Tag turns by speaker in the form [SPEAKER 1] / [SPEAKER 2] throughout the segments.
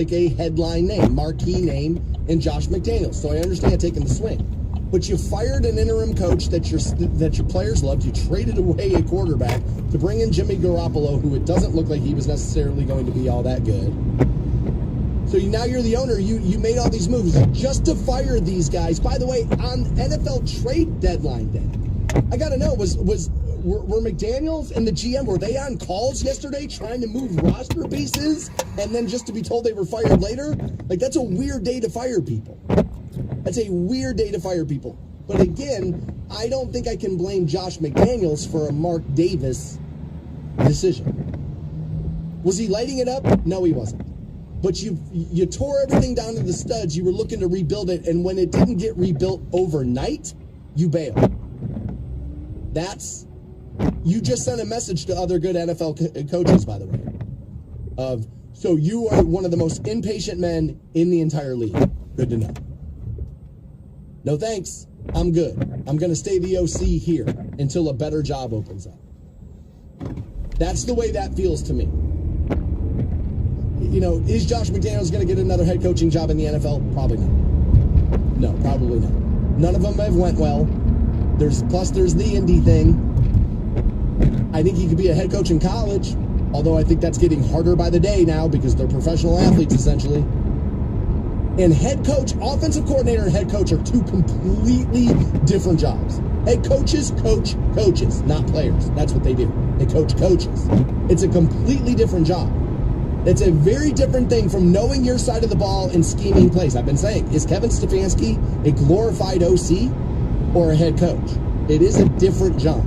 [SPEAKER 1] like a headline name, marquee name in Josh McDaniels. So I understand taking the swing. But you fired an interim coach that your players loved. You traded away a quarterback to bring in Jimmy Garoppolo, who it doesn't look like he was necessarily going to be all that good. So now you're the owner. You made all these moves just to fire these guys. By the way, on NFL trade deadline day, I got to know, were McDaniels and the GM, were they on calls yesterday trying to move roster pieces and then just to be told they were fired later? Like, that's a weird day to fire people. That's a weird day to fire people. But again, I don't think I can blame Josh McDaniels for a Mark Davis decision. Was he lighting it up? No, he wasn't. But you tore everything down to the studs. You were looking to rebuild it, and when it didn't get rebuilt overnight, you bailed. You just sent a message to other good NFL coaches, by the way, so you are one of the most impatient men in the entire league. Good to know. No thanks. I'm good. I'm going to stay the OC here until a better job opens up. That's the way that feels to me. You know, is Josh McDaniels going to get another head coaching job in the NFL? Probably not. No, probably not. None of them have went well. There's the Indy thing. I think he could be a head coach in college, although I think that's getting harder by the day now because they're professional athletes, essentially. And head coach, offensive coordinator and head coach are two completely different jobs. Head coaches coach coaches, not players. That's what they do. They coach coaches. It's a completely different job. It's a very different thing from knowing your side of the ball and scheming plays. I've been saying, is Kevin Stefanski a glorified OC or a head coach? It is a different job.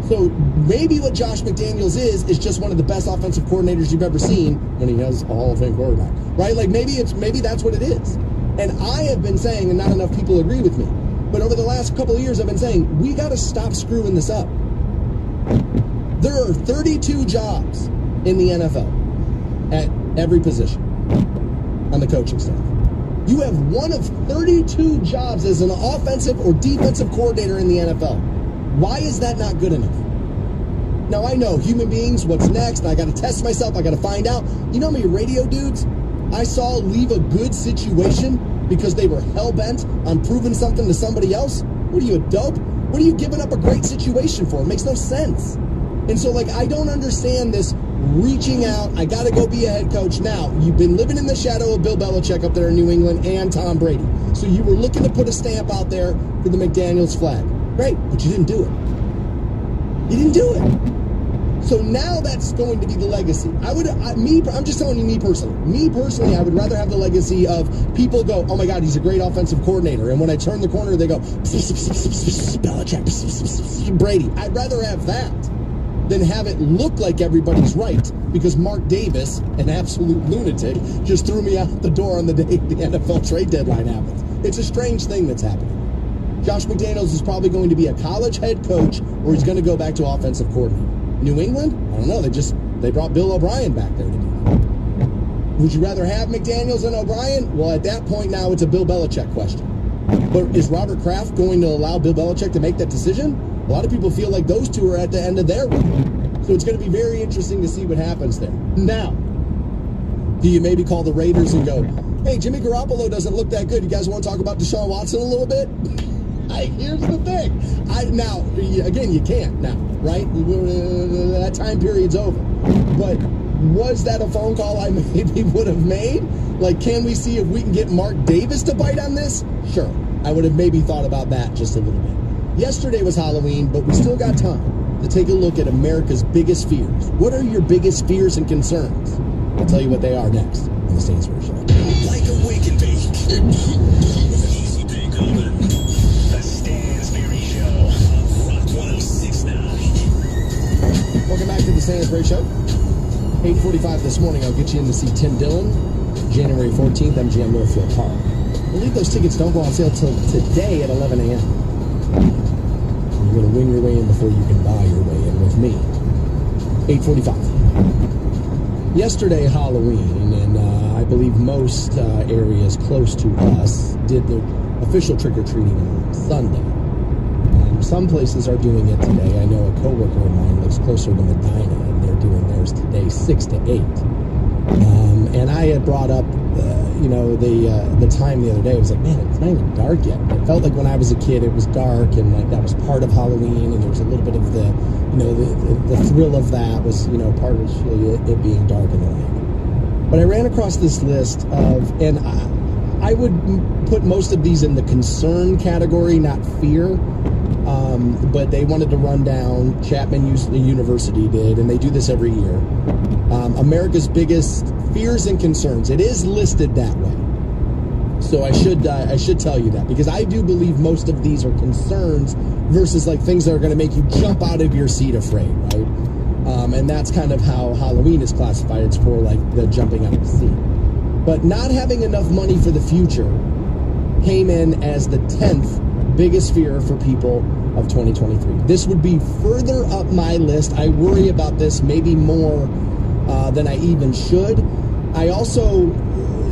[SPEAKER 1] So maybe what Josh McDaniels is just one of the best offensive coordinators you've ever seen when he has a Hall of Fame quarterback, right? Like maybe that's what it is. And I have been saying, and not enough people agree with me, but over the last couple of years I've been saying, we got to stop screwing this up. There are 32 jobs in the NFL at every position on the coaching staff. You have one of 32 jobs as an offensive or defensive coordinator in the NFL. Why is that not good enough? Now, I know human beings, what's next? I got to test myself. I got to find out. You know how many radio dudes I saw leave a good situation because they were hell-bent on proving something to somebody else? What are you, a dope? What are you giving up a great situation for? It makes no sense. And so, I don't understand this reaching out. I got to go be a head coach. Now, you've been living in the shadow of Bill Belichick up there in New England and Tom Brady. So you were looking to put a stamp out there for the McDaniels flag. Great, but you didn't do it. You didn't do it. So now that's going to be the legacy. I'm just telling you, me personally, I would rather have the legacy of people go, oh my God, he's a great offensive coordinator. And when I turn the corner, they go, Belichick, Brady. I'd rather have that than have it look like everybody's right because Mark Davis, an absolute lunatic, just threw me out the door on the day the NFL trade deadline happens. It's a strange thing that's happening. Josh McDaniels is probably going to be a college head coach or he's going to go back to offensive coordinator. New England? I don't know. They brought Bill O'Brien back there to do that. Would you rather have McDaniels and O'Brien? Well, at that point now, it's a Bill Belichick question. But is Robert Kraft going to allow Bill Belichick to make that decision? A lot of people feel like those two are at the end of their run. So it's going to be very interesting to see what happens there. Now, do you maybe call the Raiders and go, hey, Jimmy Garoppolo doesn't look that good. You guys want to talk about Deshaun Watson a little bit? Here's the thing. Now, again, you can't now, right? That time period's over. But was that a phone call I maybe would have made? Can we see if we can get Mark Davis to bite on this? Sure. I would have maybe thought about that just a little bit. Yesterday was Halloween, but we still got time to take a look at America's biggest fears. What are your biggest fears and concerns? I'll tell you what they are next on the Stansbury Show.
[SPEAKER 2] Like a wake and bake. Easy takeover. The Stansbury Show. Rock 106.9.
[SPEAKER 1] Welcome back to the Stansbury Show. 8:45 this morning, I'll get you in to see Tim Dillon, January 14th, MGM Northfield Park. I believe those tickets don't go on sale till today at 11 a.m. You're going to win your way in before you can buy your way in with me. 8:45. Yesterday, Halloween, and I believe most areas close to us did the official trick-or-treating on Sunday. Some places are doing it today. I know a coworker of mine lives closer to Medina, and they're doing theirs today, 6 to 8. And I had brought up the time the other day. It was like, man, it's not even dark yet. It felt like when I was a kid, it was dark, and like that was part of Halloween, and there was a little bit of the thrill of that was, partially it being dark in the night. But I ran across this list of, and I would put most of these in the concern category, not fear. But they wanted to run down, Chapman University did, and they do this every year, America's biggest fears and concerns. It is listed that way. So I should tell you that, because I do believe most of these are concerns versus like things that are going to make you jump out of your seat afraid, right? And that's kind of how Halloween is classified. It's for like the jumping out of the seat. But not having enough money for the future came in as the 10th biggest fear for people of 2023. This would be further up my list. I worry about this maybe more than I even should. I also,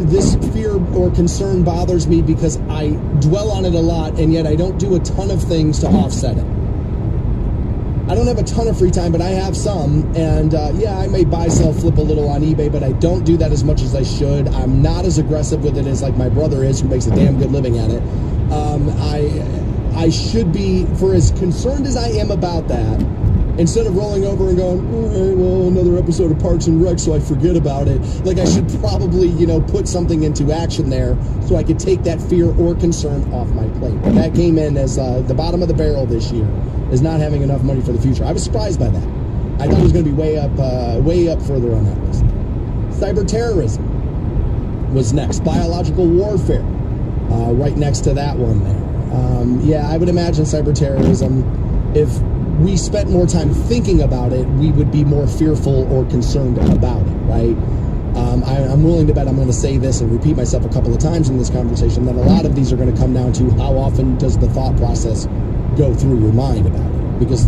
[SPEAKER 1] this fear or concern bothers me because I dwell on it a lot, and yet I don't do a ton of things to offset it. I don't have a ton of free time, but I have some, and I may buy, sell, flip a little on eBay, but I don't do that as much as I should. I'm not as aggressive with it as like my brother is, who makes a damn good living at it. I should be, for as concerned as I am about that, instead of rolling over and going, another episode of Parks and Rec, so I forget about it. Like, I should probably, put something into action there so I could take that fear or concern off my plate. But that came in as the bottom of the barrel this year, is not having enough money for the future. I was surprised by that. I thought it was going to be way up further on that list. Cyber terrorism was next. Biological warfare, right next to that one there. I would imagine cyber terrorism, if we spent more time thinking about it, we would be more fearful or concerned about it, right? I'm willing to bet I'm going to say this and repeat myself a couple of times in this conversation, that a lot of these are going to come down to how often does the thought process go through your mind about it. Because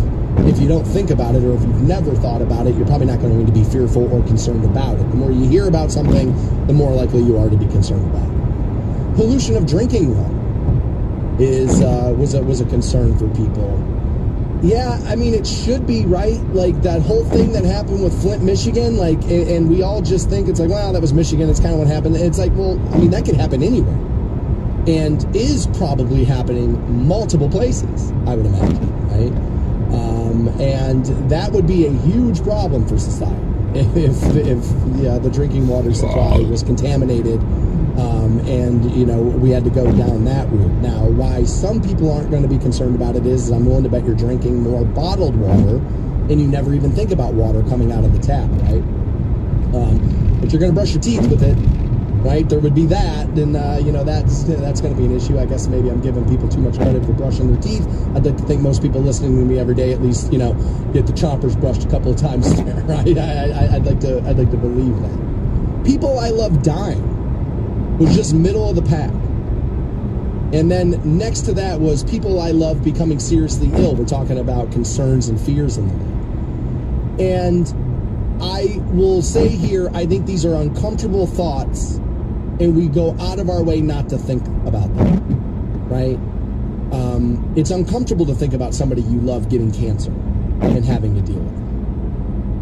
[SPEAKER 1] if you don't think about it, or if you've never thought about it, you're probably not going to be fearful or concerned about it. The more you hear about something, the more likely you are to be concerned about it. Pollution of drinking water was a concern for people. Yeah, I mean, it should be, right? Like, that whole thing that happened with Flint, Michigan, like, and we all just think it's like, well, that was Michigan, it's kind of what happened. It's like, well, I mean, that could happen anywhere, and is probably happening multiple places, I would imagine, right? And that would be a huge problem for society if the drinking water supply was contaminated, and we had to go down that route. Now, why some people aren't going to be concerned about it is I'm willing to bet you're drinking more bottled water, and you never even think about water coming out of the tap, right? But you're going to brush your teeth with it, right? There would be that, then that's going to be an issue. I guess maybe I'm giving people too much credit for brushing their teeth. I'd like to think most people listening to me every day at least, get the chompers brushed a couple of times there, right? I'd like to believe that. People I love dying was just middle of the pack. And then next to that was people I love becoming seriously ill. We're talking about concerns and fears in the world. And I will say here, I think these are uncomfortable thoughts, and we go out of our way not to think about them, right? It's uncomfortable to think about somebody you love getting cancer and having to deal with it.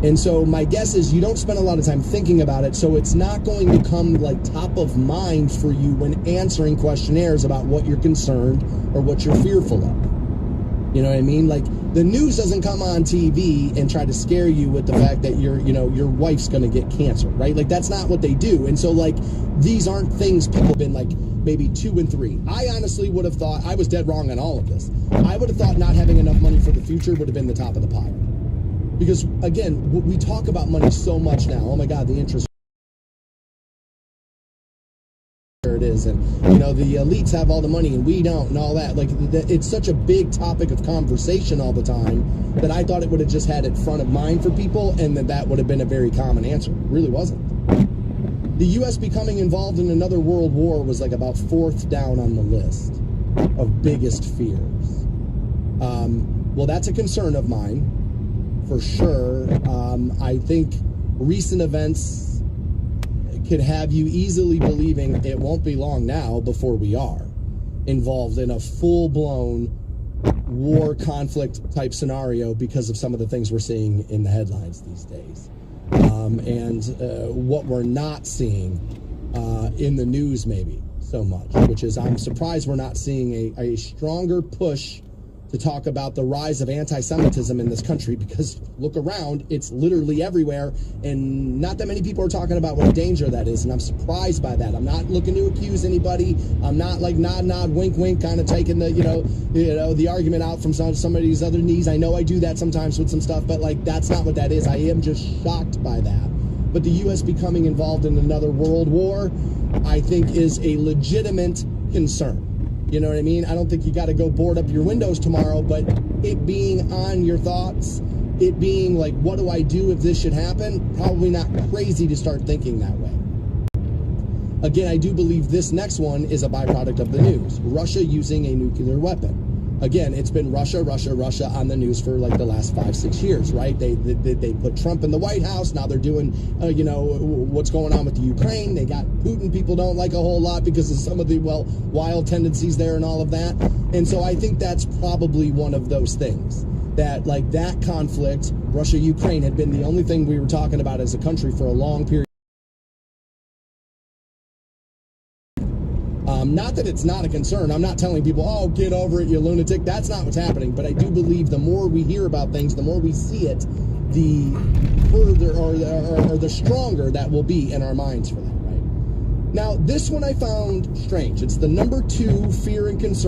[SPEAKER 1] And so my guess is you don't spend a lot of time thinking about it, so it's not going to come like top of mind for you when answering questionnaires about what you're concerned or what you're fearful of. You know what I mean? Like, the news doesn't come on TV and try to scare you with the fact that your wife's going to get cancer, right? Like, that's not what they do. And so, like, these aren't things people have been like maybe 2 and 3. I honestly would have thought, I was dead wrong on all of this. I would have thought not having enough money for the future would have been the top of the pile. Because, again, we talk about money so much now. Oh, my God, the interest it is, and the elites have all the money and we don't, and all that. Like, it's such a big topic of conversation all the time that I thought it would have just had it front of mind for people, and that would have been a very common answer. It really wasn't. The U.S. becoming involved in another world war was like about 4th down on the list of biggest fears. Well, that's a concern of mine for sure. I think recent events could have you easily believing it won't be long now before we are involved in a full-blown war conflict type scenario because of some of the things we're seeing in the headlines these days. And what we're not seeing in the news maybe so much, which is I'm surprised we're not seeing a stronger push to talk about the rise of anti-Semitism in this country, because look around, it's literally everywhere, and not that many people are talking about what a danger that is, and I'm surprised by that. I'm not looking to accuse anybody. I'm not like nod, wink, wink, kind of taking the, the argument out from somebody's other knees. I know I do that sometimes with some stuff, but like that's not what that is. I am just shocked by that. But the U.S. becoming involved in another world war, I think, is a legitimate concern. You know what I mean? I don't think you got to go board up your windows tomorrow, but it being on your thoughts, it being like, what do I do if this should happen? Probably not crazy to start thinking that way. Again, I do believe this next one is a byproduct of the news. Russia using a nuclear weapon. Again, it's been Russia on the news for like the last 5-6 years, right? They put Trump in the White House. Now they're doing, what's going on with the Ukraine. They got Putin. People don't like a whole lot because of some of the, wild tendencies there and all of that. And so I think that's probably one of those things that, like, that conflict, Russia-Ukraine, had been the only thing we were talking about as a country for a long period. Not that it's not a concern. I'm not telling people, oh, get over it, you lunatic. That's not what's happening. But I do believe the more we hear about things, the more we see it, the further or the stronger that will be in our minds for that, right? Now, this one I found strange. It's the number 2 fear and concern.